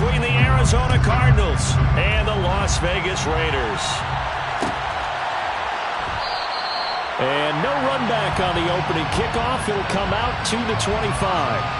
between the Arizona Cardinals and the Las Vegas Raiders. And no run back on the opening kickoff. It'll come out to the 25.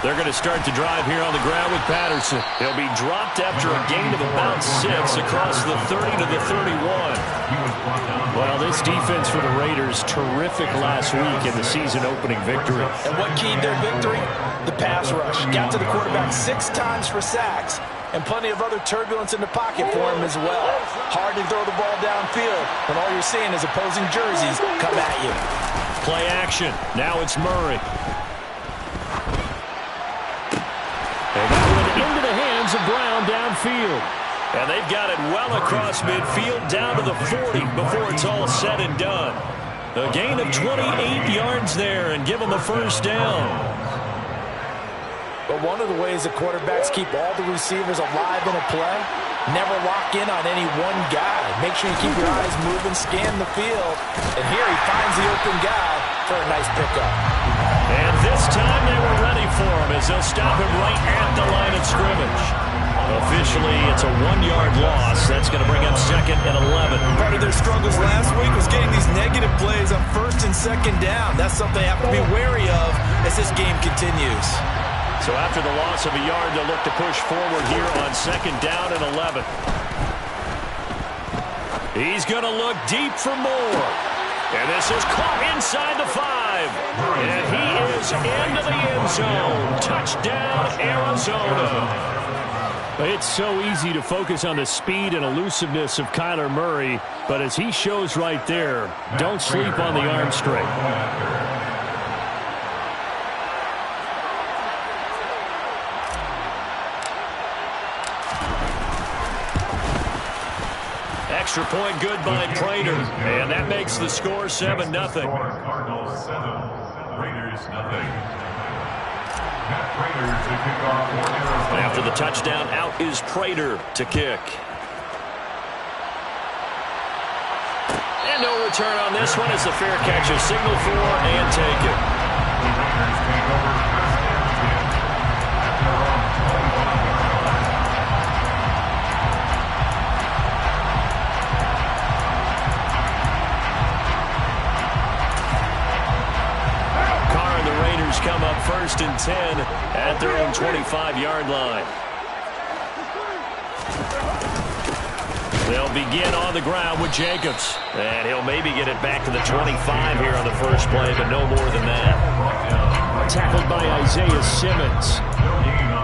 They're going to start the drive here on the ground with Patterson. He'll be dropped after a gain of about 6 across the 30 to the 31. Well, this defense for the Raiders, terrific last week in the season-opening victory. And what keyed their victory? The pass rush. Got to the quarterback 6 times for sacks, and plenty of other turbulence in the pocket for him as well. Hard to throw the ball downfield when all you're seeing is opposing jerseys come at you. Play action. Now it's Murray. Into the hands of Brown downfield. And they've got it well across midfield down to the 40 before it's all said and done. A gain of 28 yards there and give them the first down. But one of the ways the quarterbacks keep all the receivers alive in a play, never lock in on any one guy. Make sure you keep your eyes moving, scan the field. And here he finds the open guy for a nice pickup. And this time they were ready for him as they'll stop him right at the line of scrimmage. Officially, it's a 1-yard loss. That's going to bring up 2nd and 11. Part of their struggles last week was getting these negative plays on 1st and 2nd down. That's something they have to be wary of as this game continues. So after the loss of a yard, they'll look to push forward here on 2nd down and 11. He's going to look deep for more. And this is caught inside the 5. And he is into the end zone. Touchdown, Arizona. It's so easy to focus on the speed and elusiveness of Kyler Murray, but as he shows right there, don't sleep on the arm strength. Extra point good by Prater, and that makes the score 7-0. Cardinals 7, Raiders nothing. Prater to kick off for Arizona. After the touchdown, out is Prater to kick. And no return on this one as the fair catch is signaled for and taken. The Raiders take over 1st and 10 at their own 21. Come up 1st and 10 at their own 25-yard line. They'll begin on the ground with Jacobs. And he'll maybe get it back to the 25 here on the first play, but no more than that. Tackled by Isaiah Simmons.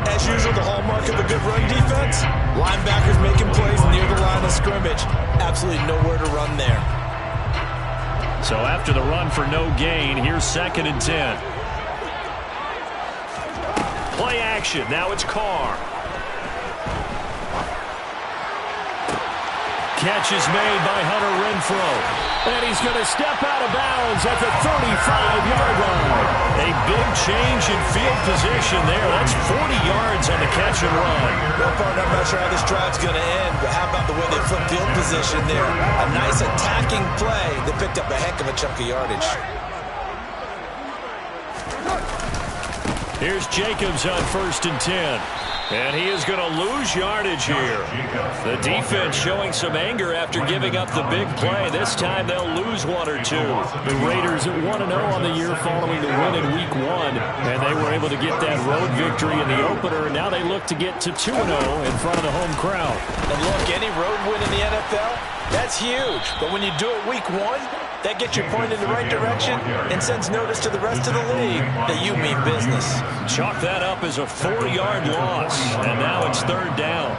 As usual, the hallmark of a good run defense, linebackers making plays near the line of scrimmage. Absolutely nowhere to run there. So after the run for no gain, here's 2nd and 10. Play action. Now it's Carr. Catch is made by Hunter Renfrow. And he's going to step out of bounds at the 35-yard line. A big change in field position there. That's 40 yards on the catch and run. Well, partner, I'm not sure how this drive's going to end, but how about the way they flipped field position there? A nice attacking play that picked up a heck of a chunk of yardage. Here's Jacobs on 1st and 10. And he is going to lose yardage here. The defense showing some anger after giving up the big play. This time they'll lose 1 or 2. The Raiders at 1-0 on the year following the win in Week 1. And they were able to get that road victory in the opener. And now they look to get to 2-0 in front of the home crowd. And look, any road win in the NFL, that's huge. But when you do it Week 1, that gets you pointed in the right direction and sends notice to the rest of the league that you mean business. Chalk that up as a 4-yard loss, and now it's 3rd down.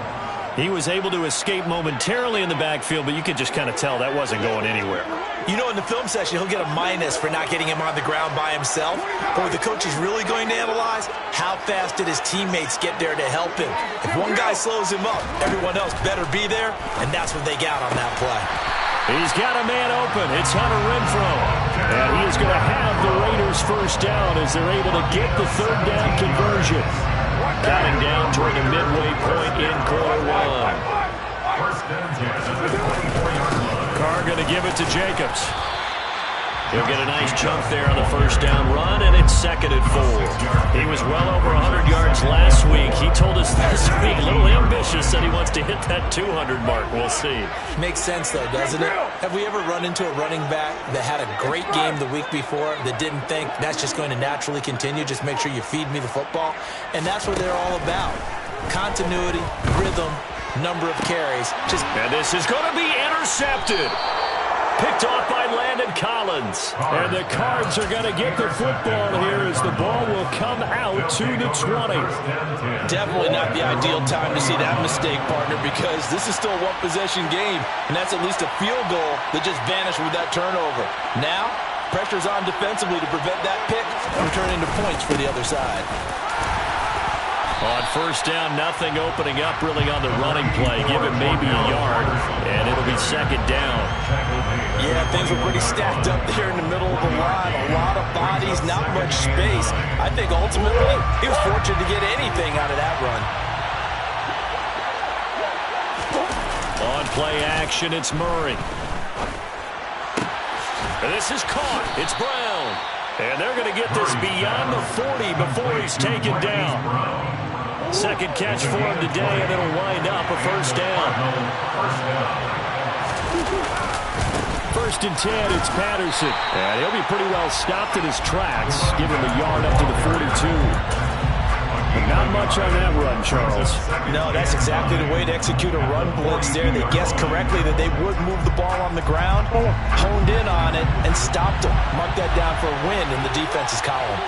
He was able to escape momentarily in the backfield, but you could just kind of tell that wasn't going anywhere. You know, in the film session, he'll get a minus for not getting him on the ground by himself. But what the coach is really going to analyze, how fast did his teammates get there to help him? If one guy slows him up, everyone else better be there, and that's what they got on that play. He's got a man open. It's Hunter Renfrow. And he is going to have the Raiders first down as they're able to get the third down conversion. Counting down toward the midway point in quarter one. Carr going to give it to Jacobs. He'll get a nice chunk there on the first down run, and it's 2nd and 4. He was well over 100 yards last week. He told us this week, a little ambitious, said he wants to hit that 200 mark. We'll see. Makes sense, though, doesn't it? Have we ever run into a running back that had a great game the week before that didn't think that's just going to naturally continue? Just make sure you feed me the football. And that's what they're all about. Continuity, rhythm, number of carries. And this is going to be intercepted. Picked off by Landon Collins. And the Cards are going to get the football here as the ball will come out to the 20. Definitely not the ideal time to see that mistake, partner, because this is still a one-possession game, and that's at least a field goal that just vanished with that turnover. Now, pressure's on defensively to prevent that pick from turning into points for the other side. On first down, nothing opening up really on the running play. Give him maybe a yard, and it'll be 2nd down. Yeah, things were pretty stacked up there in the middle of the line. A lot of bodies, not much space. I think ultimately he was fortunate to get anything out of that run. On play action, it's Murray. And this is caught. It's Brown. And they're going to get this beyond the 40 before he's taken down. Second catch for him today, and it'll wind up a first down. 1st and 10, it's Patterson. And he'll be pretty well stopped in his tracks. Give him a yard up to the 42. But not much on that run, Charles. No, that's exactly the way to execute a run blitz there. They guessed correctly that they would move the ball on the ground, honed in on it, and stopped them. Mark that down for a win in the defense's column.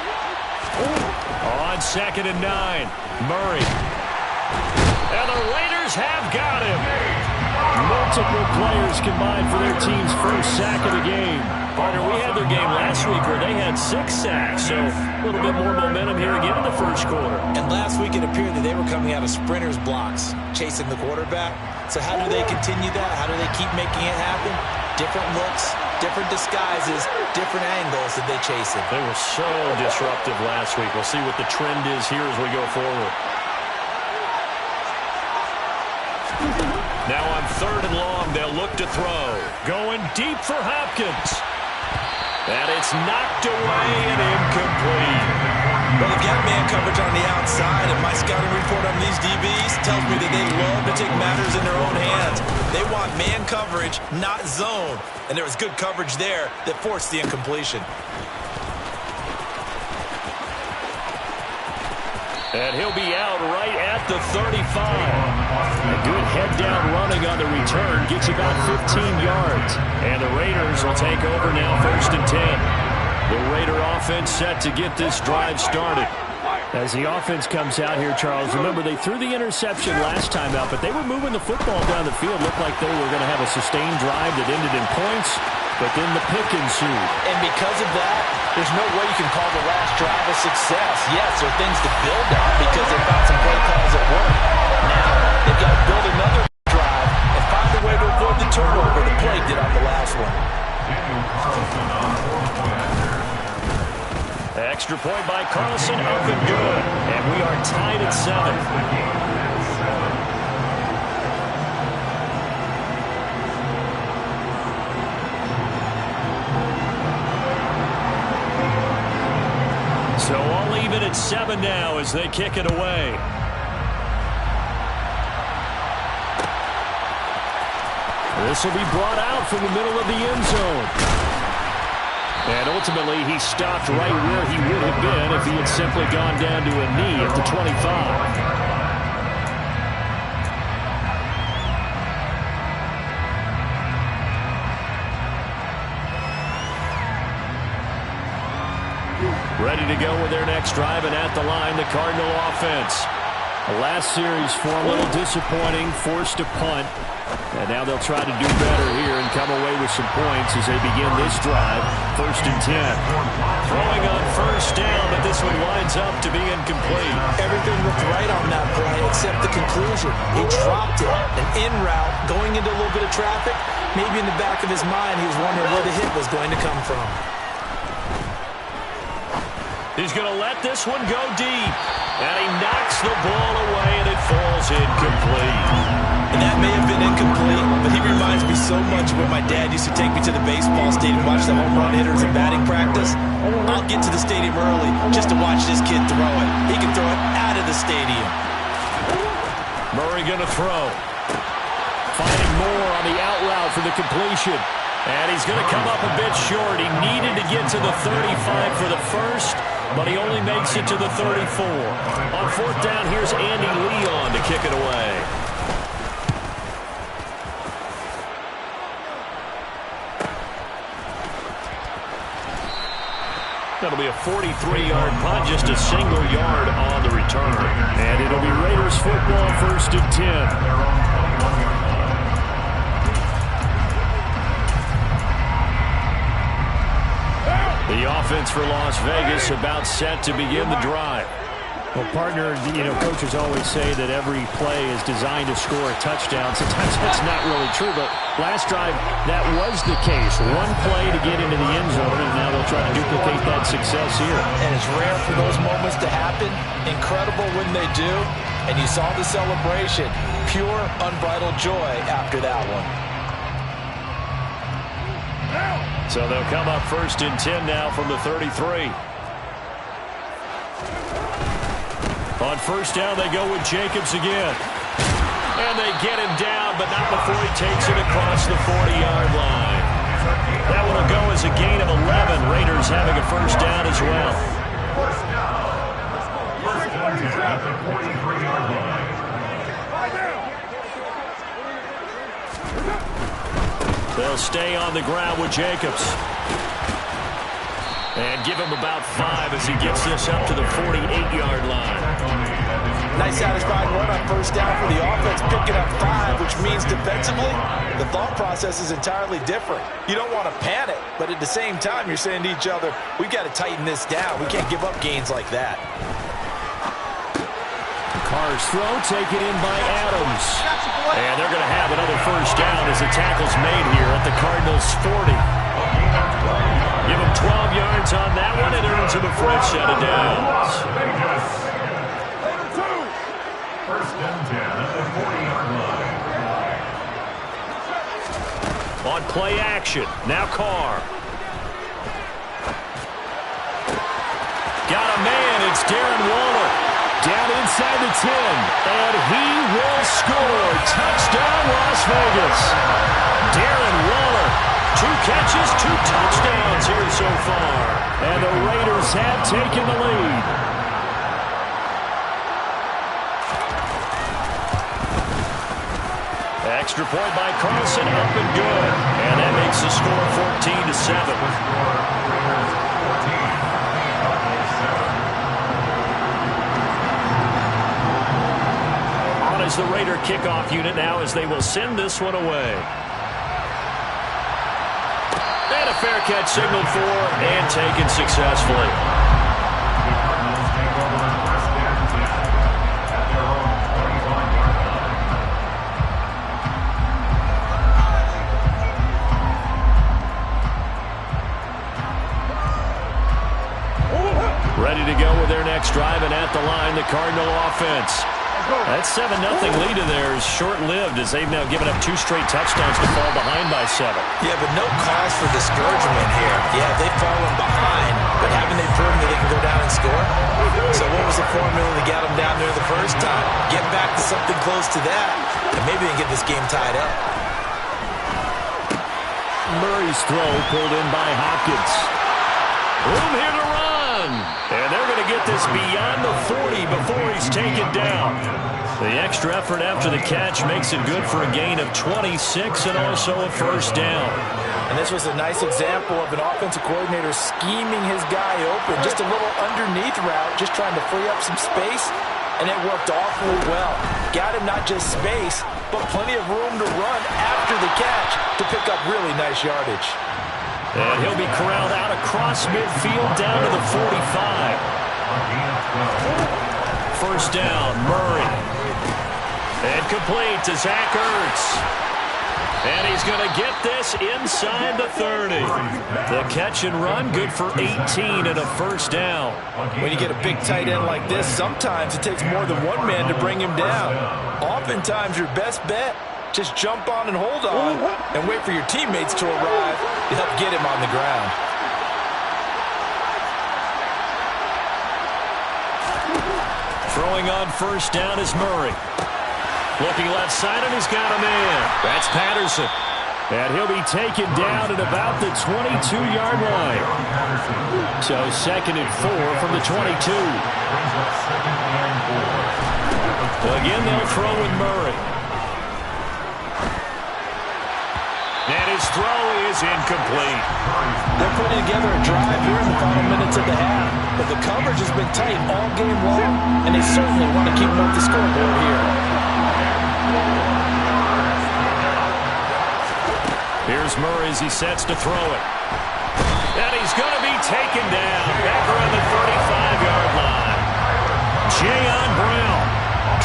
On 2nd and 9, Murray. And the Raiders have got him. Multiple players combined for their team's first sack of the game. Partner, we had their game last week where they had 6 sacks, so a little bit more momentum here again in the first quarter. And last week it appeared that they were coming out of sprinters blocks, chasing the quarterback. So how do they continue that? How do they keep making it happen? Different looks, different disguises, different angles that they chase it. They were so disruptive last week. We'll see what the trend is here as we go forward. Now on 3rd and long, they'll look to throw. Going deep for Hopkins. And it's knocked away and incomplete. Well, they've got man coverage on the outside, and my scouting report on these DBs tells me that they love to take matters in their own hands. They want man coverage, not zone. And there was good coverage there that forced the incompletion. And he'll be out right at the 35. A good head-down running on the return. Gets about 15 yards. And the Raiders will take over now 1st and 10. The Raider offense set to get this drive started. As the offense comes out here, Charles, remember they threw the interception last time out, but they were moving the football down the field. Looked like they were going to have a sustained drive that ended in points, but then the pick ensued. And because of that, there's no way you can call the last drive a success. Yes, there are things to build on because they found some play calls at work. Now, they've got to build another drive and find a way to avoid the turnover that plagued it on the last one. Extra point by Carlson, up and good. And we are tied at 7. So all even at 7 now as they kick it away. This will be brought out from the middle of the end zone. And ultimately, he stopped right where he would have been if he had simply gone down to a knee at the 25. Ready to go with their next drive, and at the line, the Cardinal offense. The last series for a little disappointing, forced a punt. And now they'll try to do better here and come away with some points as they begin this drive. 1st and 10. Throwing on 1st down, but this one winds up to be incomplete. Everything looked right on that play except the conclusion. He dropped it. An in route, going into a little bit of traffic. Maybe in the back of his mind, he was wondering where the hit was going to come from. He's going to let this one go deep. And he knocks the ball away, and it falls incomplete. And that may have been incomplete, but he reminds me so much of when my dad used to take me to the baseball stadium and watch the home run hitters in batting practice. I'll get to the stadium early just to watch this kid throw it. He can throw it out of the stadium. Murray going to throw. Finding Moore on the out route for the completion. And he's going to come up a bit short. He needed to get to the 35 for the first, but he only makes it to the 34. On 4th down, here's Andy Leon to kick it away. That'll be a 43-yard punt, just a single yard on the return. And it'll be Raiders football, 1st and 10. The offense for Las Vegas about set to begin the drive. Well, partner, coaches always say that every play is designed to score a touchdown. Sometimes that's not really true, but last drive, that was the case. One play to get into the end zone, and now they'll try to duplicate that success here. And it's rare for those moments to happen. Incredible when they do. And you saw the celebration. Pure, unbridled joy after that one. So they'll come up 1st and 10 now from the 33. On 1st down, they go with Jacobs again. And they get him down, but not before he takes it across the 40-yard line. That one will go as a gain of 11. Raiders having a 1st down as well. At the 43-yard line. They'll stay on the ground with Jacobs. And give him about 5 as he gets this up to the 48-yard line. Nice satisfying run on 1st down for the offense, picking up 5, which means defensively, the thought process is entirely different. You don't want to panic, but at the same time, you're saying to each other, we've got to tighten this down. We can't give up gains like that. Carr's throw taken in by Adams. And they're going to have another 1st down as the tackle's made here at the Cardinals' 40. Give him 12 yards on that one, and earns him a fresh set of downs. 1st and 10 at the 40-yard line. On play action, now Carr. Got a man, it's Darren Waller. Down inside the 10, and he will score. Touchdown, Las Vegas. Darren Waller, 2 catches, 2 touchdowns here so far. And the Raiders have taken the lead. Extra point by Carlson, up and good. And that makes the score 14-7. Is the Raider kickoff unit now as they will send this one away. And a fair catch signaled for and taken successfully. Ready to go with their next drive, and at the line, the Cardinal offense. That 7-0 lead of theirs short-lived as they've now given up 2 straight touchdowns to fall behind by 7. Yeah, but no cause for discouragement here. Yeah, they've fallen behind, but haven't they proven that they can go down and score? So what was the formula to get them down there the first time? Get back to something close to that, and maybe they can get this game tied up. Murray's throw pulled in by Hopkins. Room here to run. And they're going to get this beyond the 40 before he's taken down. The extra effort after the catch makes it good for a gain of 26 and also a 1st down. And this was a nice example of an offensive coordinator scheming his guy open. Just a little underneath route, just trying to free up some space. and it worked awfully well. Got him not just space, but plenty of room to run after the catch to pick up really nice yardage. And he'll be corralled out across midfield down to the 45. First down, Murray. And complete to Zach Ertz. And he's going to get this inside the 30. The catch and run, good for 18 and a first down. When you get a big tight end like this, sometimes it takes more than one man to bring him down. Oftentimes, your best bet, just jump on and hold on and wait for your teammates to arrive to help get him on the ground. Throwing on first down is Murray. Looking left side, and he's got him in. That's Patterson. And he'll be taken down at about the 22-yard line. So 2nd and 4 from the 22. Again, they'll throw with Murray. And his throw is incomplete. They're putting together a drive here in the final minutes of the half. But the coverage has been tight all game long, and they certainly want to keep them off the scoreboard here. Here's Murray as he sets to throw it. And he's going to be taken down back around the 35-yard line. Jayon Brown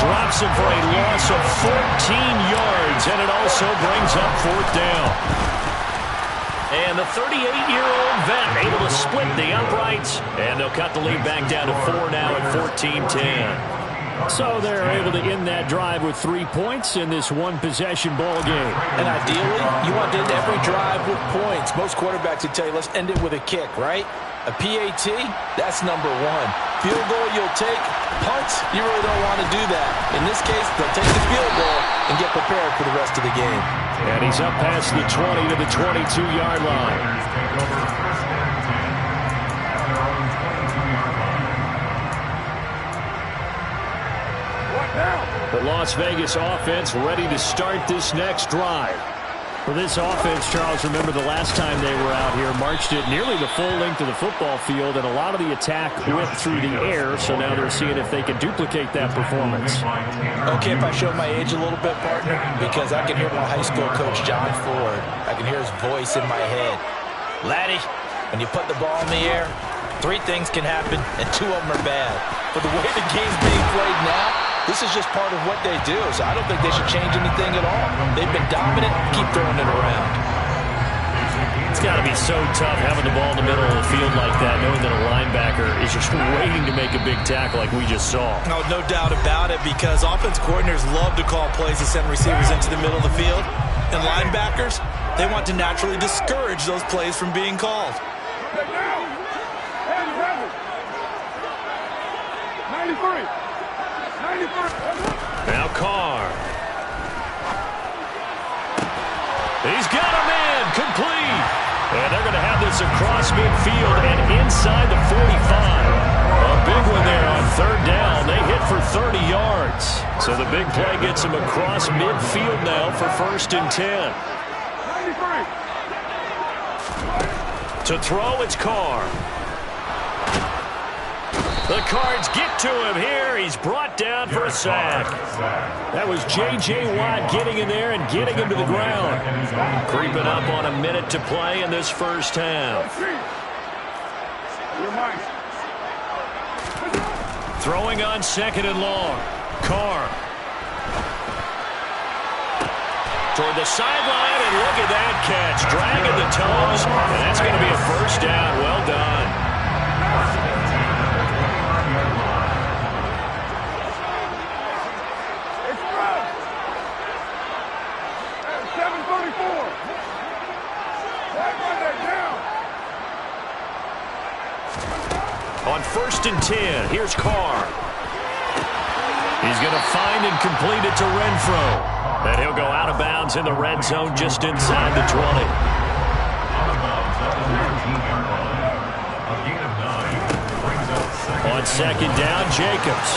drops him for a loss of 14 yards, and it also brings up 4th down. And the 38-year-old vet able to split the uprights, and they'll cut the lead back down to 4 now at 14-10. So they're able to end that drive with 3 points in this one-possession ball game. And ideally, you want to end every drive with points. Most quarterbacks would tell you, let's end it with a kick, right? A PAT, that's number 1. Field goal you'll take. Punts, you really don't want to do that. In this case, they'll take the field goal and get prepared for the rest of the game. And he's up past the 20 to the 22-yard line. The Las Vegas offense ready to start this next drive. For this offense, Charles, remember the last time they were out here, marched it nearly the full length of the football field, and a lot of the attack went through the air, so now they're seeing if they can duplicate that performance. Okay, if I show my age a little bit, partner, because I can hear my high school coach, John Ford. I can hear his voice in my head. Laddie, when you put the ball in the air, 3 things can happen, and 2 of them are bad. For the way the game's being played now, this is just part of what they do, so I don't think they should change anything at all. They've been dominant. Keep throwing it around. It's got to be so tough having the ball in the middle of the field like that, knowing that a linebacker is just waiting to make a big tackle like we just saw. No doubt about it, because offense coordinators love to call plays to send receivers into the middle of the field. And linebackers, they want to naturally discourage those plays from being called. 93. Now Carr. He's got him in, complete. And they're going to have this across midfield and inside the 45. A big one there on 3rd down. They hit for 30 yards. So the big play gets him across midfield now for 1st and 10. 93. To throw, it's Carr. The Cards get to him here. He's brought down for a sack. That was J.J. Watt getting in there and getting him to the ground. Creeping up on a minute to play in this first half. Throwing on 2nd and long. Carr. Toward the sideline, and look at that catch. Dragging the toes, and that's going to be a first down. Well done. On 1st and 10, here's Carr. He's going to find and complete it to Renfro. And he'll go out of bounds in the red zone just inside the 20. On 2nd down, Jacobs.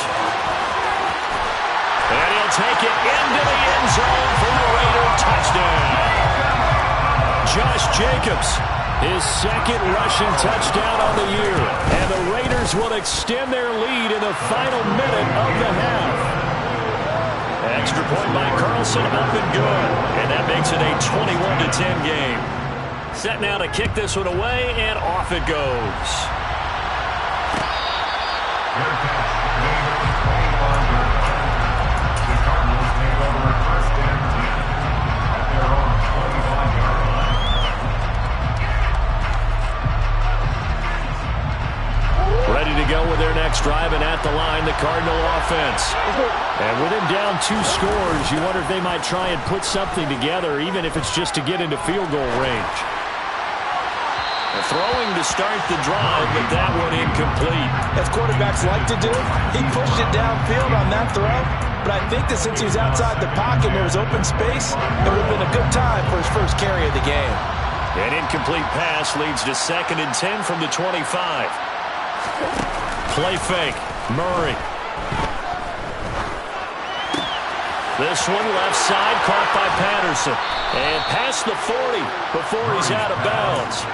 And he'll take it into the end zone for the Raider touchdown. Josh Jacobs His second rushing touchdown on the year. And the Raiders will extend their lead in the final minute of the half. Extra point by Carlson, up and good. And that makes it a 21-10 game. Set now to kick this one away, and off it goes. Ready to go with their next drive, and at the line, the Cardinal offense. And with him down 2 scores, you wonder if they might try and put something together, even if it's just to get into field goal range. Throwing to start the drive, but that one incomplete. As quarterbacks like to do, he pushed it downfield on that throw. But I think that since he was outside the pocket and there was open space, it would have been a good time for his first carry of the game. An incomplete pass leads to 2nd and 10 from the 25. Play fake. Murray. This one left side, caught by Patterson. And past the 40 before he's out of bounds.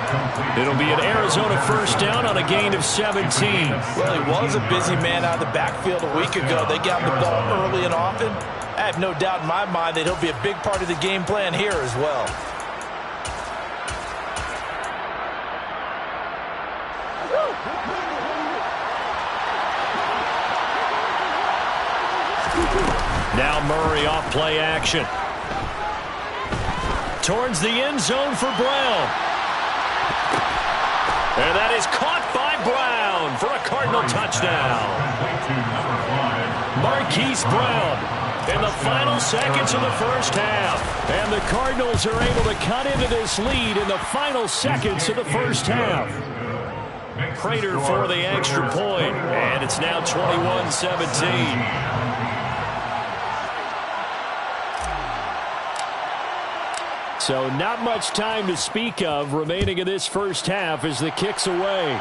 It'll be an Arizona first down on a gain of 17. Well, he was a busy man out of the backfield a week ago. They got the ball early and often. I have no doubt in my mind that he'll be a big part of the game plan here as well. Now Murray off play action. Towards the end zone for Brown. And that is caught by Brown for a Cardinal touchdown. Marquise Brown in the final seconds of the first half. And the Cardinals are able to cut into this lead in the final seconds of the first half. Prater for the extra point. And it's now 21-17. So not much time to speak of remaining in this first half as the kick's away.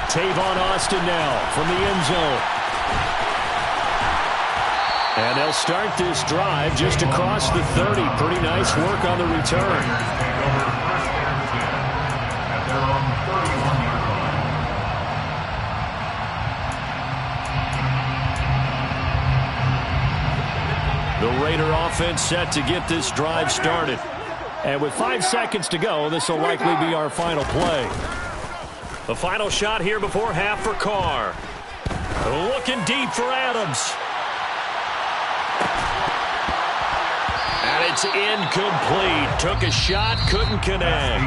Tavon Austin now from the end zone. And they'll start this drive just across the 30. Pretty nice work on the return. The Raider offense set to get this drive started. And with 5 seconds to go, this will likely be our final play. The final shot here before half for Carr. Looking deep for Adams. And it's incomplete. Took a shot, couldn't connect.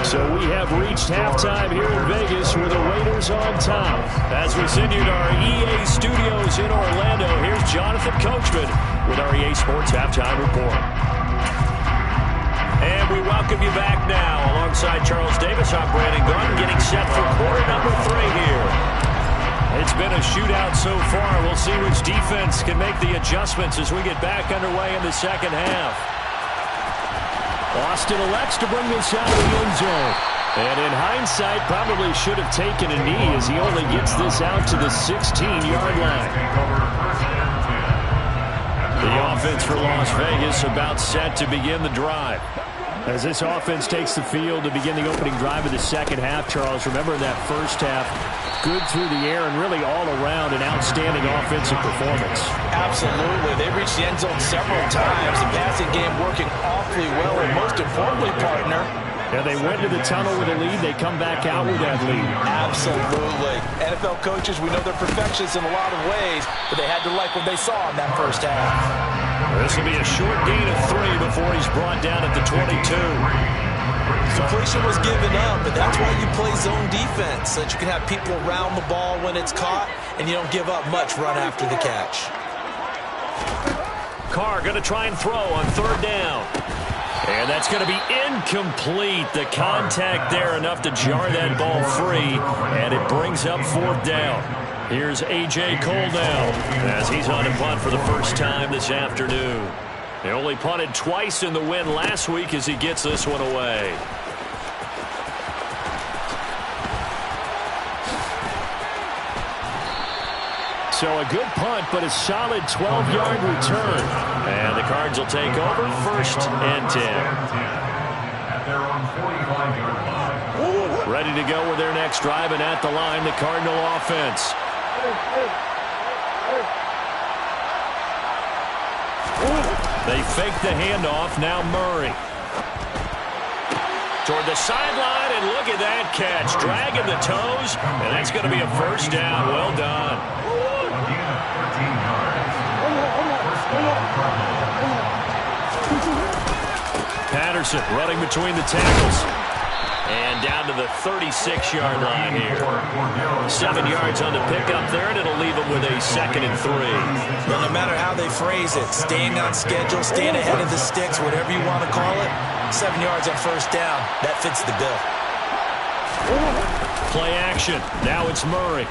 So we have reached halftime here in Vegas with the Raiders on top. As we send you to our EA studios in Orlando, here's Jonathan Coachman with our EA Sports Halftime Report. And we welcome you back now alongside Charles Davis. I'm Brandon Gunn getting set for quarter number 3 here. It's been a shootout so far. We'll see which defense can make the adjustments as we get back underway in the second half. Austin elects to bring this out of the end zone. And in hindsight, probably should have taken a knee as he only gets this out to the 16-yard line. The offense for Las Vegas about set to begin the drive. As this offense takes the field to begin the opening drive of the second half, Charles, remember in that first half, good through the air and really all around an outstanding offensive performance. Absolutely. They reached the end zone several times. The passing game working awfully well, and most importantly, partner, yeah, they went to the tunnel with a lead. They come back out with that lead. Absolutely. NFL coaches, we know they're perfectionists in a lot of ways, but they had to like what they saw in that first half. This will be a short gain of 3 before he's brought down at the 22. Completion was given up, but that's why you play zone defense, so that you can have people around the ball when it's caught, and you don't give up much run after the catch. Carr going to try and throw on 3rd down. And that's going to be incomplete. The contact there enough to jar that ball free, and it brings up 4th down. Here's A.J. Cole now as he's on to punt for the first time this afternoon. He only punted twice in the win last week as he gets this one away. So a good punt, but a solid 12-yard return. And the Cards will take over 1st and 10. At their own 45-yard line. Ready to go with their next drive, and at the line, the Cardinal offense. They fake the handoff. Now Murray. Toward the sideline, and look at that catch. Dragging the toes, and that's going to be a first down. Well done. Patterson running between the tackles. And down to the 36-yard line here. 7 yards on the pickup there, and it'll leave them with a 2nd and 3. Well, no matter how they phrase it, staying on schedule, staying ahead of the sticks, whatever you want to call it, 7 yards on first down, that fits the bill. Play action. Now it's Murray.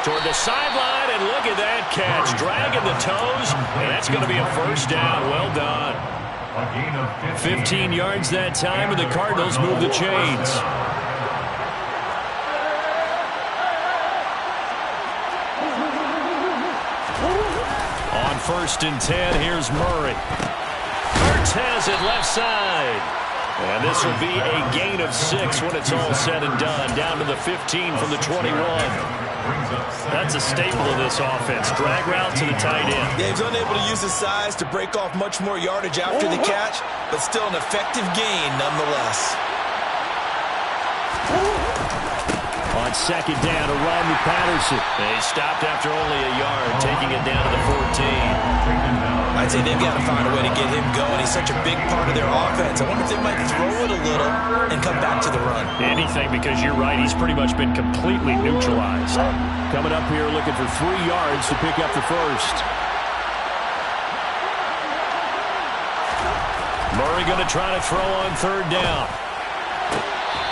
Toward the sideline, and look at that catch. Dragging the toes, and that's going to be a first down. Well done. 15 yards that time, and the Cardinals move the chains. On 1st and 10, here's Murray. Hurts has it left side. And this will be a gain of 6 when it's all said and done. Down to the 15 from the 21. That's a staple of this offense. Drag route to the tight end. Yeah, he's unable to use his size to break off much more yardage after the catch, but still an effective gain nonetheless. On 2nd down, a run with Patterson. They stopped after only a yard, taking it down to the 14. I'd say they've got to find a way to get him going. He's such a big part of their offense. I wonder if they might throw it a little and come back to the run. Anything, because you're right, he's pretty much been completely neutralized. Coming up here looking for 3 yards to pick up the first. Murray going to try to throw on 3rd down.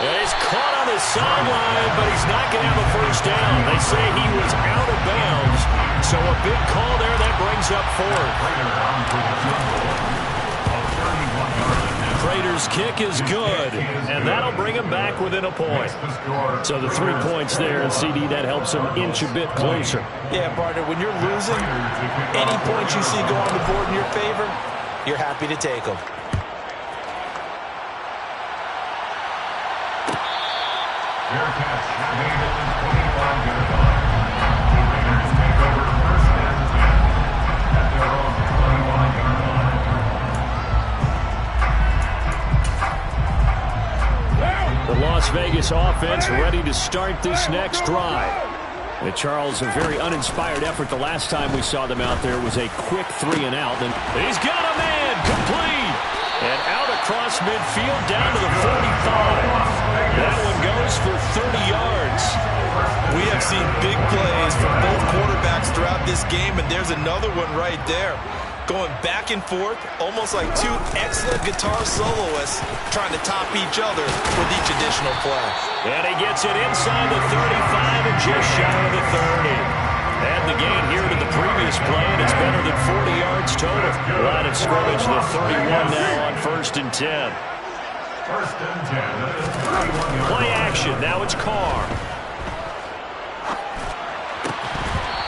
And he's caught on the sideline, but he's not going to have a first down. They say he was out of bounds. So a big call there that brings up 4th. Prater's kick is good, and that'll bring him back within a point. So the 3 points there, and CD, that helps him inch a bit closer. Yeah, partner, when you're losing, any points you see go on the board in your favor, you're happy to take them. Fair catch made at the 25-yard line. The Raiders take over 1st and 10 at their own 21-yard line. The Las Vegas offense ready to start this next drive. And Charles, a very uninspired effort the last time we saw them out there was a quick 3 and out. And he's got a man, complete. And out across midfield down to the 45. That one goes for 30 yards. We have seen big plays from both quarterbacks throughout this game, and there's another one right there. Going back and forth, almost like 2 excellent guitar soloists trying to top each other with each additional play. And he gets it inside the 35 and just shy of the 30. Add the gain here to the previous play, and it's better than 40 yards total. Line of scrimmage, the 31 now on 1st and 10. 1st and 10. Play action. Now it's Carr.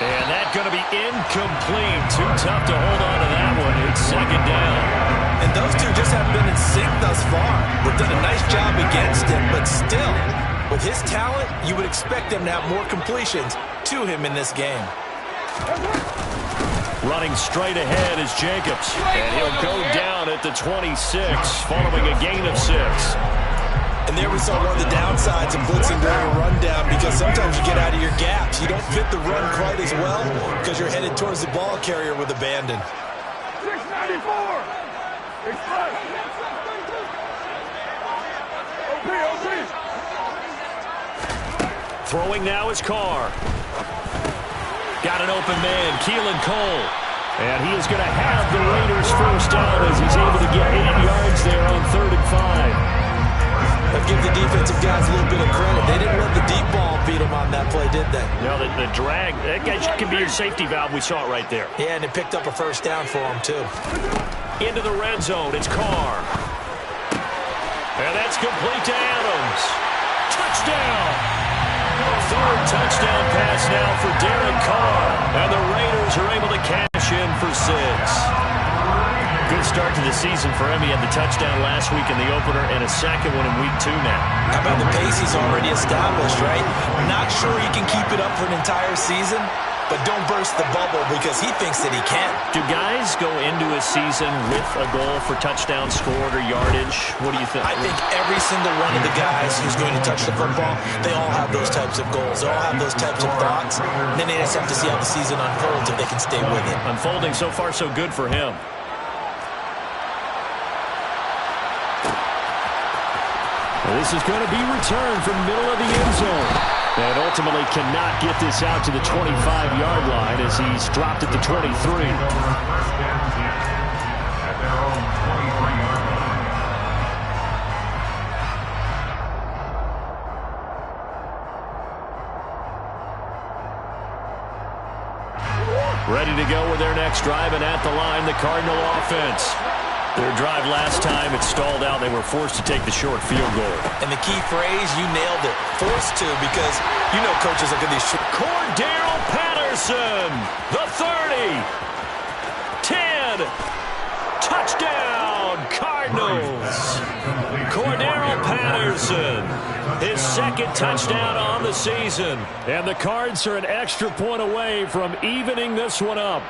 And that's going to be incomplete. Too tough to hold on to that one. It's 2nd down. And those two just haven't been in sync thus far. They've done a nice job against him, but still, with his talent, you would expect them to have more completions to him in this game. Running straight ahead is Jacobs. And he'll go down at the 26, following a gain of 6. And there we saw one of the downsides of blitzing during a rundown, because sometimes you get out of your gaps. You don't fit the run quite as well because you're headed towards the ball carrier with abandon. 694! Express! OP! Throwing now is Carr. Got an open man, Keelan Cole. And he is going to have the Raiders first down as he's able to get 8 yards there on 3rd and 5. I'll give the defensive guys a little bit of credit. They didn't let the deep ball beat them on that play, did they? No, the drag, that guy can be your safety valve. We saw it right there. Yeah, and it picked up a first down for them, too. Into the red zone, it's Carr. And that's complete to Adams. Touchdown! third touchdown pass now for Derek Carr. And the Raiders are able to cash in for 6. Good start to the season for him. He had the touchdown last week in the opener and a second one in week 2 now. How about the pace he's already established, right? Not sure he can keep it up for an entire season, but don't burst the bubble because he thinks that he can. Do guys go into a season with a goal for touchdown scored or yardage? What do you think? I think every single one of the guys who's going to touch the football, they all have those types of goals. They all have those types of thoughts. And then they just have to see how the season unfolds if they can stay with it. Unfolding so far so good for him. This is going to be returned from middle of the end zone. And ultimately cannot get this out to the 25-yard line as he's dropped at the 23. First and 10 at their own 23-yard line. Ready to go with their next drive, and at the line, the Cardinal offense. Their drive last time, it stalled out. They were forced to take the short field goal. And the key phrase, you nailed it. Forced to, because you know coaches look at these short. Cordarrelle Patterson, the 30, 10, touchdown, Cardinals. Cordarrelle Patterson, his second touchdown on the season. And the Cards are an extra point away from evening this one up.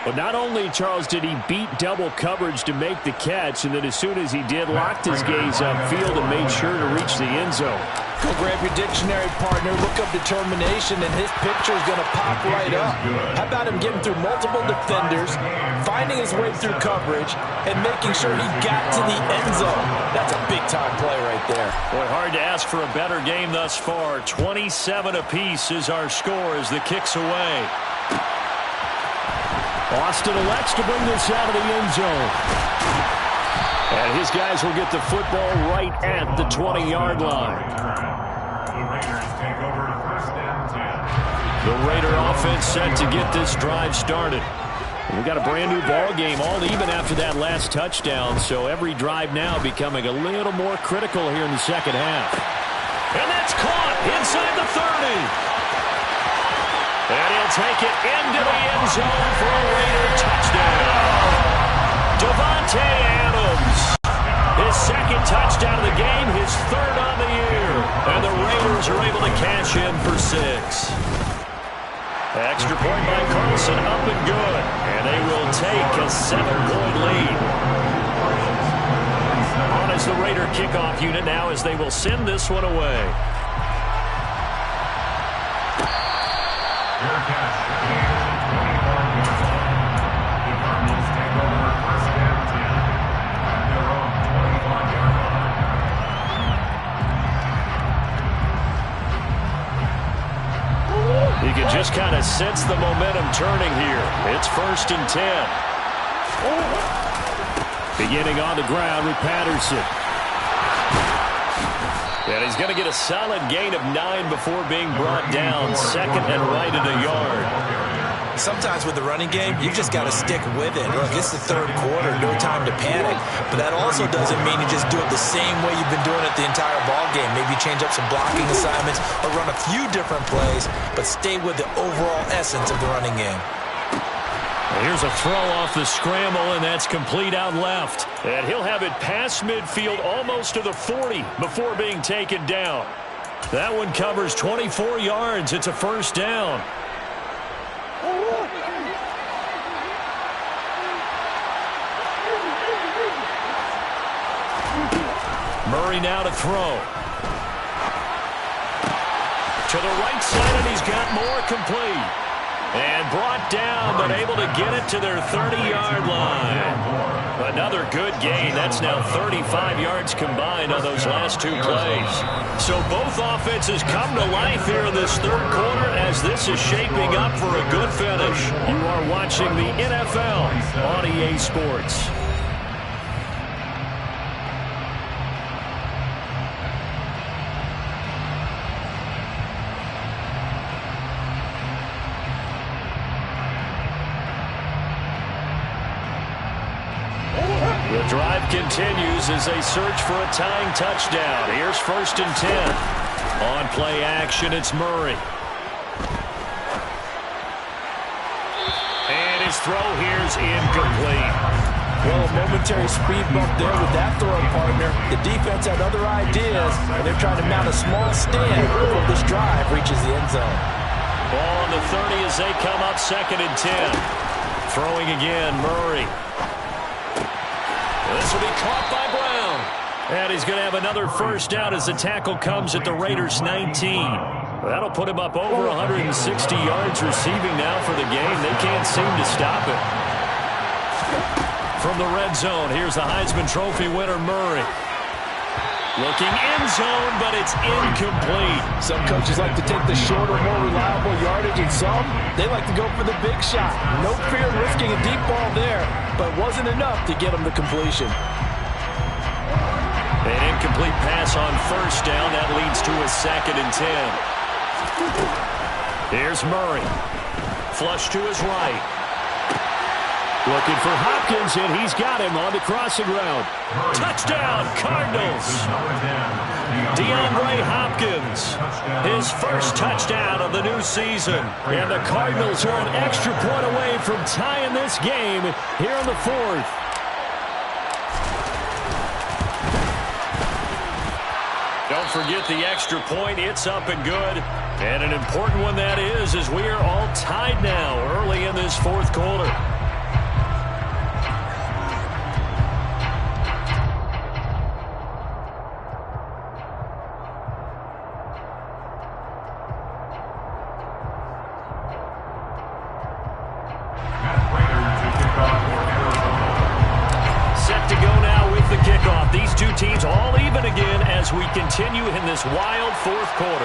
But not only, Charles, did he beat double coverage to make the catch, and then as soon as he did, locked his gaze upfield and made sure to reach the end zone. Go grab your dictionary, partner. Look up determination, and his picture is going to pop right up. How about him getting through multiple defenders, finding his way through coverage, and making sure he got to the end zone? That's a big-time play right there. Boy, hard to ask for a better game thus far. 27 apiece is our score as the kick's away. Austin elects to bring this out of the end zone. And his guys will get the football right at the 20-yard line. The Raiders take over first and 10. The Raider offense set to get this drive started. We got a brand new ball game, all even after that last touchdown, so every drive now becoming a little more critical here in the second half. And that's caught inside the 30. And he'll take it into the end zone for a Raider touchdown. Davante Adams, his second touchdown of the game, his third on the year. And the Raiders are able to cash in for 6. Extra point by Carlson, up and good. And they will take a 7-point lead. On as the Raider kickoff unit now as they will send this one away. You can just kind of sense the momentum turning here. It's first and 10. Beginning on the ground with Patterson. And he's going to get a solid gain of 9 before being brought down. Second and right at a yard. Sometimes with the running game, you just got to stick with it. Look, it's the third quarter, no time to panic. But that also doesn't mean you just do it the same way you've been doing it the entire ball game. Maybe change up some blocking assignments or run a few different plays, but stay with the overall essence of the running game. Here's a throw off the scramble, and that's complete out left. And he'll have it past midfield almost to the 40 before being taken down. That one covers 24 yards. It's a first down. Murray now to throw. To the right side, and he's got more complete. And brought down, but able to get it to their 30-yard line. Another good gain. That's now 35 yards combined on those last 2 plays. So both offenses come to life here in this third quarter as this is shaping up for a good finish. You are watching the NFL on EA Sports. The drive continues. continues as they search for a tying touchdown. Here's 1st and 10. On play action, it's Murray. And his throw here's incomplete. Well, a momentary speed bump there with that throwing partner. The defense had other ideas, and they're trying to mount a small stand before this drive reaches the end zone. Ball on the 30 as they come up 2nd and 10. Throwing again, Murray. This will be caught by Brown. And he's going to have another first down as the tackle comes at the Raiders' 19. That'll put him up over 160 yards receiving now for the game. They can't seem to stop it. From the red zone, here's the Heisman Trophy winner, Murray. Looking end zone, but it's incomplete. Some coaches like to take the shorter, more reliable yardage, and some, they like to go for the big shot. No fear in risking a deep ball there, but wasn't enough to get them to completion. An incomplete pass on first down. That leads to a 2nd and 10. Here's Murray. Flush to his right. Looking for Hopkins, and he's got him on the crossing route. Touchdown, Cardinals. DeAndre Hopkins, his first touchdown of the new season. And the Cardinals are an extra point away from tying this game here in the 4th. Don't forget the extra point. It's up and good. And an important one that is, as we are all tied now early in this 4th quarter. These two teams all even again as we continue in this wild 4th quarter.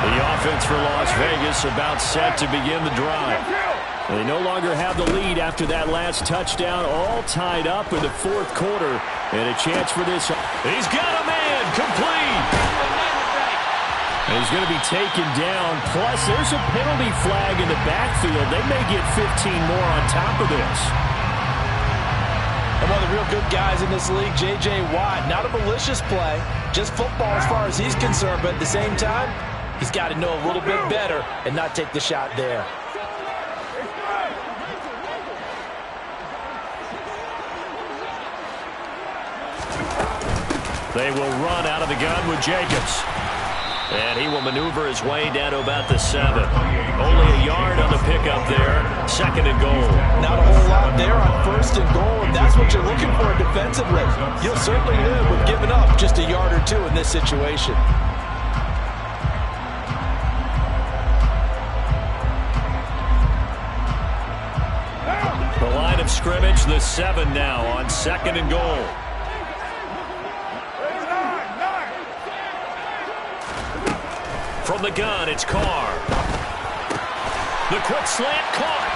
The offense for Las Vegas about set to begin the drive. They no longer have the lead after that last touchdown, all tied up in the 4th quarter. And a chance for this. He's got a man, complete. And he's going to be taken down. Plus, there's a penalty flag in the backfield. They may get 15 more on top of this. And one of the real good guys in this league, J.J. Watt. Not a malicious play, just football as far as he's concerned. But at the same time, he's got to know a little bit better and not take the shot there. They will run out of the gun with Jacobs. And he will maneuver his way down to about the 7. Only a yard on the pickup there. 2nd and goal. Not a whole lot there on 1st and goal, and that's what you're looking for defensively. You'll certainly live with giving up just a yard or two in this situation. The line of scrimmage, the 7 now on 2nd and goal. From the gun, it's Carr. The quick slant caught.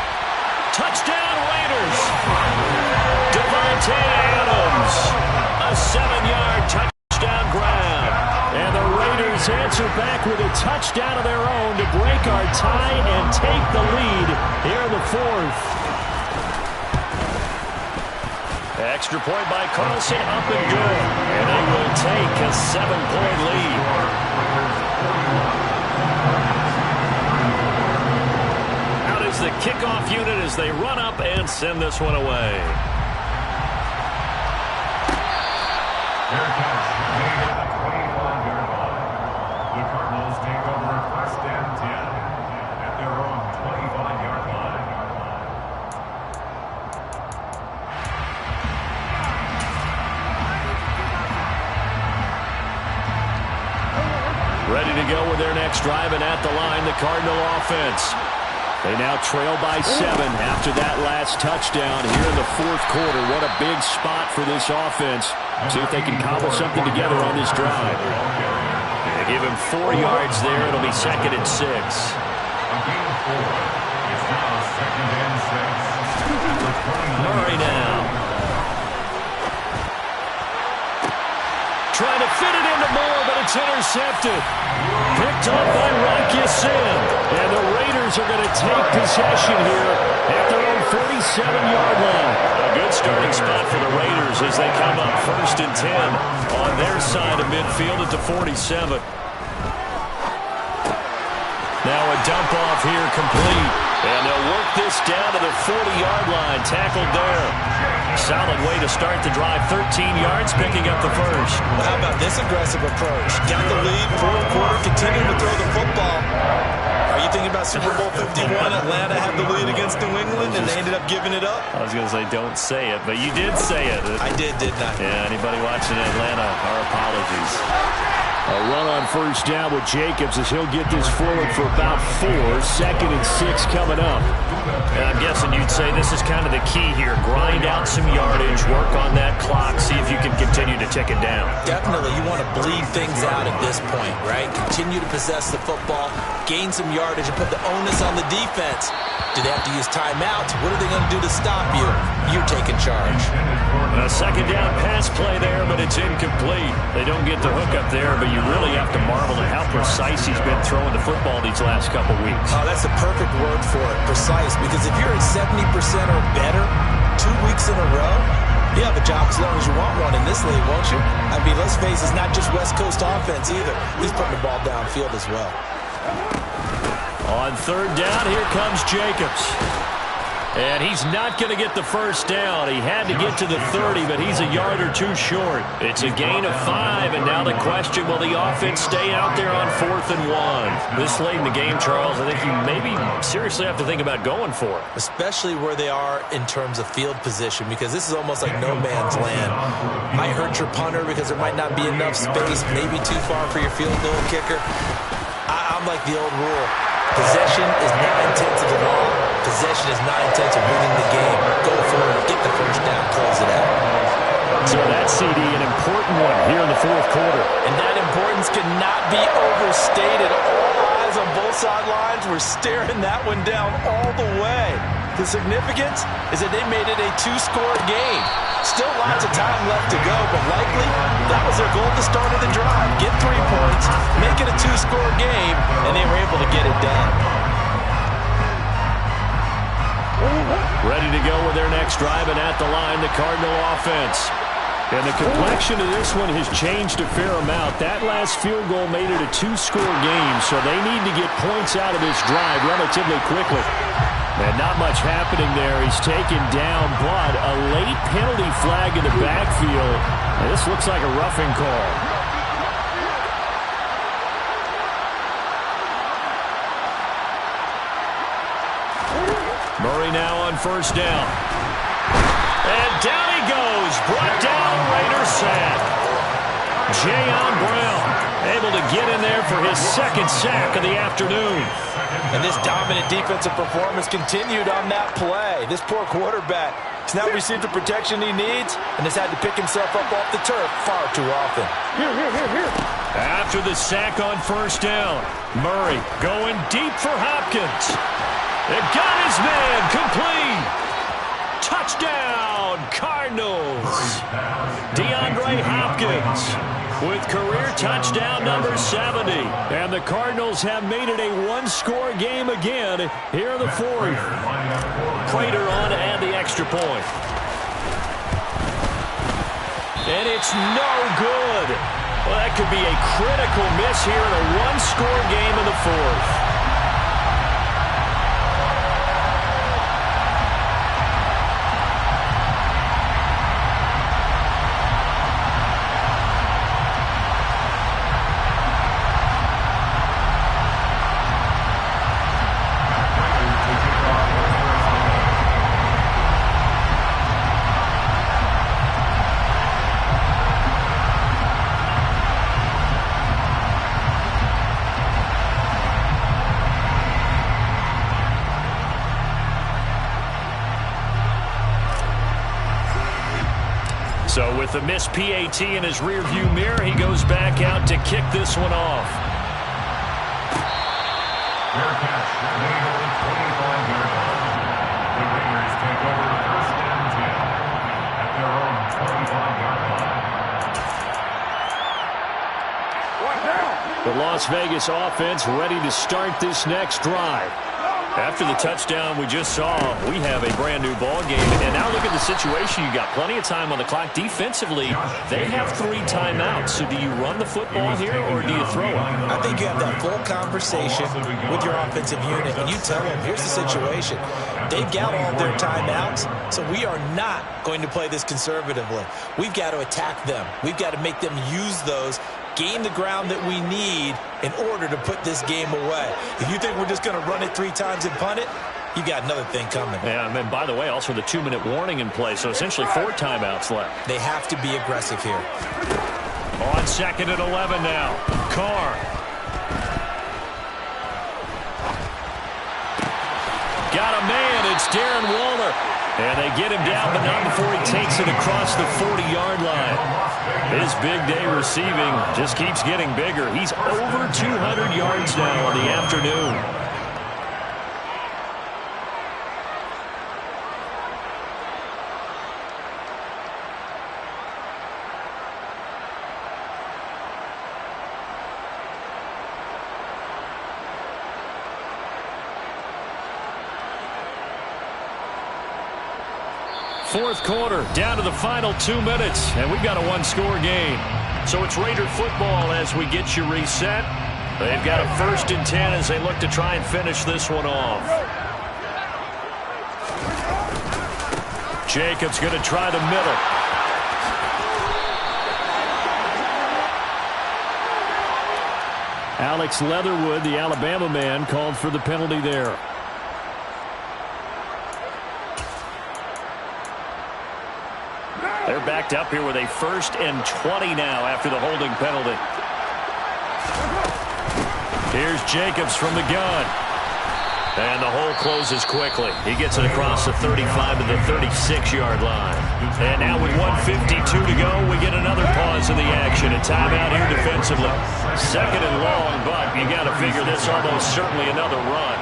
Touchdown, Raiders. Davante Adams. A 7-yard touchdown grab. And the Raiders answer back with a touchdown of their own to break our tie and take the lead here in the 4th. Extra point by Carlson, up and good. And they will take a 7-point lead. The kickoff unit as they run up and send this one away. Fair catch made at the 25-yard line. The Cardinals take over 1st and 10 at their own 25-yard line. Ready to go with their next drive, and at the line, the Cardinal offense. They now trail by 7 after that last touchdown here in the 4th quarter. What a big spot for this offense. See if they can cobble something together on this drive. They give him 4 yards there. It'll be 2nd and 6. A gain of 4. It's now 2nd and 6. Murray now. Trying to fit it into Moore, but It's intercepted. Picked up by Rocky Sin. And the Raiders are going to take possession here at their own 47-yard line. A good starting spot for the Raiders as they come up 1st and 10 on their side of midfield at the 47. Now a dump off here complete. And they'll work this down to the 40-yard line. Tackled there. Solid way to start the drive. 13 yards, picking up the first. Well, how about this aggressive approach? Got the lead, fourth quarter, continuing to throw the football. Are you thinking about Super Bowl 51? Atlanta had the lead against New England, and they ended up giving it up? I was going to say, don't say it, but you did say it. I didn't I? Yeah, anybody watching Atlanta, our apologies. A run on first down with Jacobs as he'll get this forward for about 4. 2nd and 6 coming up. And I'm guessing you'd say this is kind of the key here. Grind out some yardage, work on that clock, see if you can continue to tick it down. Definitely. You want to bleed things out at this point, right? Continue to possess the football, gain some yardage, and put the onus on the defense. Do they have to use timeouts? What are they going to do to stop you? You're taking charge. A second down pass play there, but it's incomplete. They don't get the hook up there, but you really have to marvel at how precise he's been throwing the football these last couple weeks. Oh, that's the perfect word for it, precise, because if you're at 70% or better 2 weeks in a row, you have a job as long as you want one in this league, won't you? I mean, let's face it, it's not just West Coast offense either. He's putting the ball downfield as well. On 3rd down, here comes Jacobs. And he's not going to get the first down. He had to get to the 30, but he's a yard or 2 short. It's a gain of 5, and now the question, will the offense stay out there on 4th and 1? This late in the game, Charles, I think you maybe seriously have to think about going for it. Especially where they are in terms of field position, because this is almost like no man's land. Might hurt your punter because there might not be enough space, maybe too far for your field goal kicker. I'm like the old rule. Possession is 9/10 of the law. Possession is 9/10 of winning the game. Go for it. Get the first down. Close it out. So that CD, an important one here in the 4th quarter. And that importance cannot be overstated. All eyes on both sidelines were staring that one down all the way. The significance is that they made it a 2-score game. Still lots of time left to go, but likely that was their goal at the start of the drive. Get 3 points, make it a 2-score game, and they were able to get it done. Ready to go with their next drive, and at the line, the Cardinal offense. And the complexion of this one has changed a fair amount. That last field goal made it a 2-score game, so they need to get points out of this drive relatively quickly. And not much happening there. He's taken down, but a late penalty flag in the backfield. And this looks like a roughing call. Murray now on first down. And down he goes. Brought down, Raiders sack. Jayon Brown able to get in there for his 2nd sack of the afternoon. And this dominant defensive performance continued on that play. This poor quarterback has not received the protection he needs and has had to pick himself up off the turf far too often. Here. After the sack on first down, Murray going deep for Hopkins. It got his man complete. Touchdown, Cardinals. DeAndre Hopkins with career touchdown number 70. And the Cardinals have made it a 1-score game again here in the 4th. Prater on to add the extra point. And it's no good. Well, that could be a critical miss here in a 1-score game in the 4th. So with the missed PAT in his rearview mirror, he goes back out to kick this one off. Fair catch, made at the 25-yard line. The Raiders take over 1st and 10 at their own 25-yard line. The Las Vegas offense ready to start this next drive. After the touchdown we just saw, we have a brand new ball game. And now look at the situation. You got plenty of time on the clock. Defensively, they have 3 timeouts. So do you run the football here or do you throw it? I think you have that full conversation with your offensive unit, and you tell them, here's the situation. They've got all their timeouts, so we are not going to play this conservatively. We've got to attack them. We've got to make them use those, gain the ground that we need in order to put this game away. If you think we're just going to run it 3 times and punt it, you got another thing coming. Yeah, and by the way, also the 2-minute warning in play, so essentially 4 timeouts left. They have to be aggressive here. On 2nd and 11 now. Carr. Got a man. It's Darren Waller. And they get him down, but not before he takes it across the 40-yard line. His big day receiving just keeps getting bigger. He's over 200 yards now on the afternoon. Fourth quarter, down to the final 2 minutes, and we've got a 1-score game. So it's Raider football as we get you reset. They've got a 1st and 10 as they look to try and finish this one off. Jacobs going to try the middle. Alex Leatherwood, the Alabama man, called for the penalty there. They're backed up here with a 1st and 20 now after the holding penalty. Here's Jacobs from the gun. And the hole closes quickly. He gets it across the 35 to the 36-yard line. And now with 1:52 to go, we get another pause in the action. A timeout here defensively. 2nd and long, but you got to figure this almost certainly another run.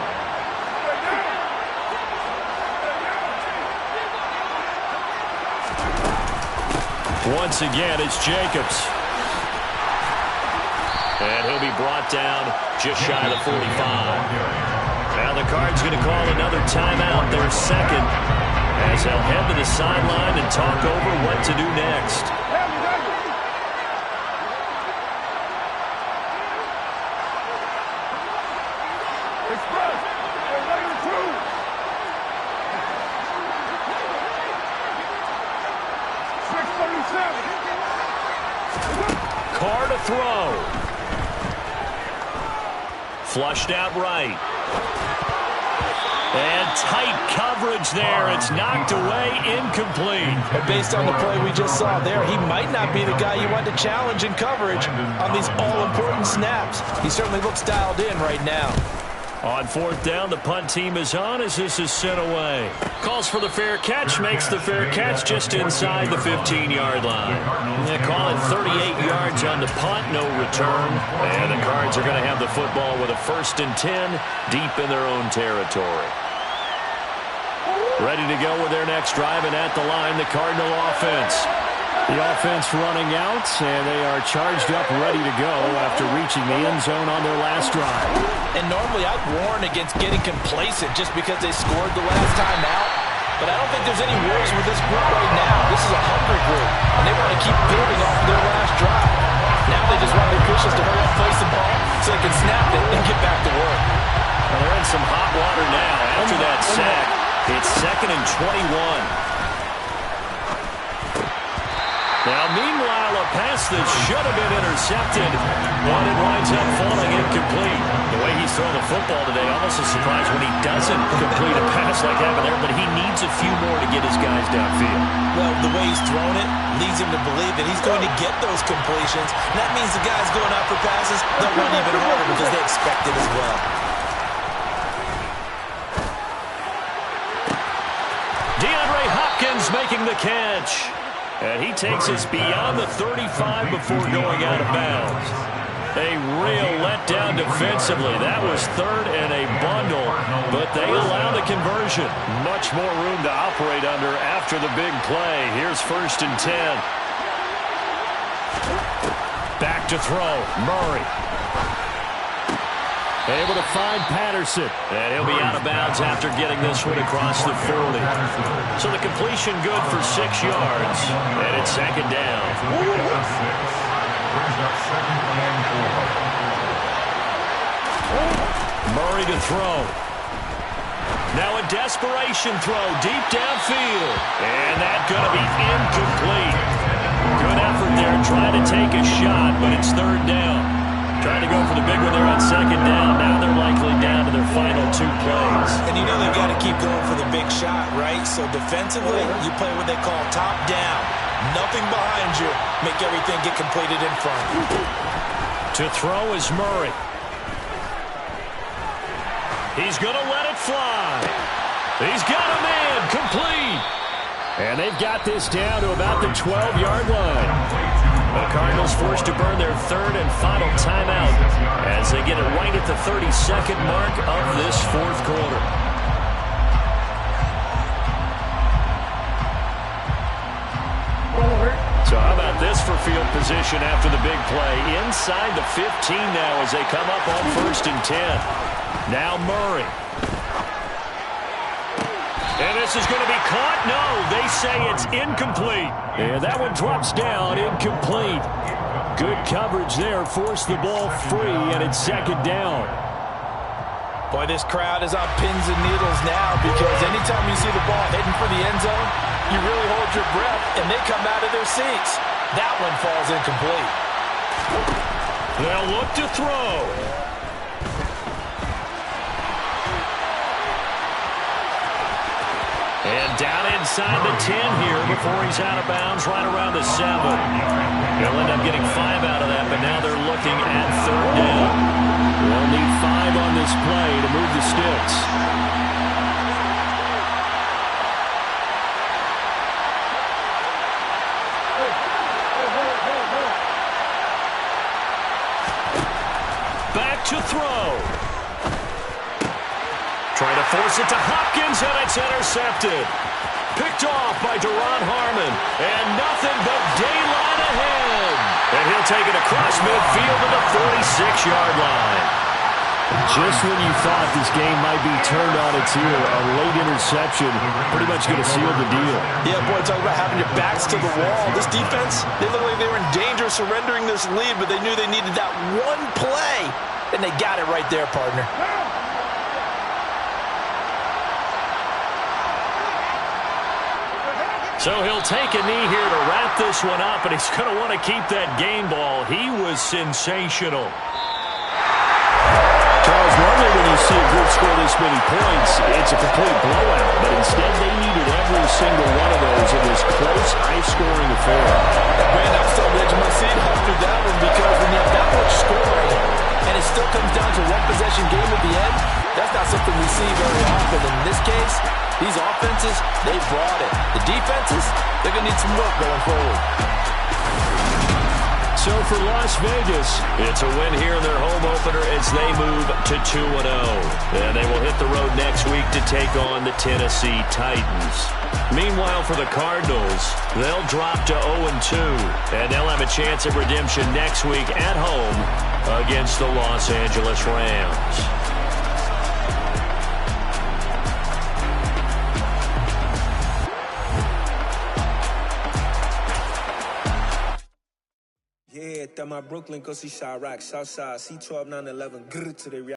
Once again, it's Jacobs. And he'll be brought down just shy of the 45. Now the Cards going to call another timeout, their 2nd, as they'll head to the sideline and talk over what to do next. Carr to throw. Flushed out right. And tight coverage there. It's knocked away, incomplete. And based on the play we just saw there, he might not be the guy you want to challenge in coverage on these all-important snaps. He certainly looks dialed in right now. On 4th down, the punt team is on as this is sent away. Calls for the fair catch, makes the fair catch just inside the 15-yard line. They call it 38 yards on the punt, no return. And the Cards are going to have the football with a 1st and 10 deep in their own territory. Ready to go with their next drive, and at the line, the Cardinal offense. The offense running out, and they are charged up, ready to go after reaching the end zone on their last drive. And normally I'd warn against getting complacent just because they scored the last time out. But I don't think there's any worries with this group right now. This is a hungry group, and they want to keep building off of their last drive. Now they just want their officials to hurry up, place the ball, so they can snap it and get back to work. Well, they're in some hot water now after that sack. It's 2nd and 21. Now, meanwhile, a pass that should have been intercepted, but it winds up falling incomplete. The way he's thrown the football today, almost a surprise when he doesn't complete a pass like that there, but he needs a few more to get his guys downfield. Well, the way he's thrown it leads him to believe that he's going to get those completions. And that means the guys going out for passes, they'll run even harder because they expect it as well. DeAndre Hopkins making the catch. And he takes us beyond the 35 before going out of bounds. A real letdown defensively. That was 3rd and a bundle, but they allow the conversion. Much more room to operate under after the big play. Here's 1st and 10. Back to throw. Murray. Able to find Patterson. And he'll be out of bounds after getting this one across the 40. So the completion good for 6 yards. And it's second down. Murray to throw. Now a desperation throw deep downfield. And that's going to be incomplete. Good effort there trying to take a shot, but it's third down. Trying to go for the big one there on second down. Now they're likely down to their final 2 plays. And you know they've got to keep going for the big shot, right? So defensively, you play what they call top down. Nothing behind you. Make everything get completed in front. To throw is Murray. He's going to let it fly. He's got a man complete. And they've got this down to about the 12-yard line. The Cardinals forced to burn their 3rd and final timeout as they get it right at the 32nd mark of this 4th quarter. So how about this for field position after the big play? Inside the 15 now as they come up on 1st and 10. Now Murray. And this is going to be caught. No, they say it's incomplete. And that one drops down, incomplete. Good coverage there, forced the ball free, and it's second down. Boy, this crowd is on pins and needles now because anytime you see the ball heading for the end zone, you really hold your breath, and they come out of their seats. That one falls incomplete. They'll look to throw. And down inside the 10 here before he's out of bounds right around the 7. They'll end up getting 5 out of that, but now they're looking at 3rd down. They'll need 5 on this play to move the sticks. Back to throw. Trying to force it to Hopkins, and it's intercepted. Picked off by Deron Harmon, and nothing but daylight ahead. And he'll take it across midfield to the 46-yard line. Just when you thought this game might be turned on its ear, a late interception pretty much going to seal the deal. Yeah, boy, talk about having your backs to the wall. This defense, they look like they were in danger of surrendering this lead, but they knew they needed that one play, and they got it right there, partner. So he'll take a knee here to wrap this one up, and he's going to want to keep that game ball. He was sensational. Charles, normally when you see a group score this many points, it's a complete blowout. But instead, they needed every single one of those in this close, high-scoring affair. Man, I'm still on the edge of my seat after that one because when you have that much scoring and it still comes down to one possession game at the end, that's not something we see very often. In this case, these offenses, they brought it. The defenses, they're going to need some work going forward. So for Las Vegas, it's a win here in their home opener as they move to 2-0. And they will hit the road next week to take on the Tennessee Titans. Meanwhile, for the Cardinals, they'll drop to 0-2. And they'll have a chance at redemption next week at home against the Los Angeles Rams. Yeah, that my Brooklyn, go see Chirac, Southside, C12, 911, grr to the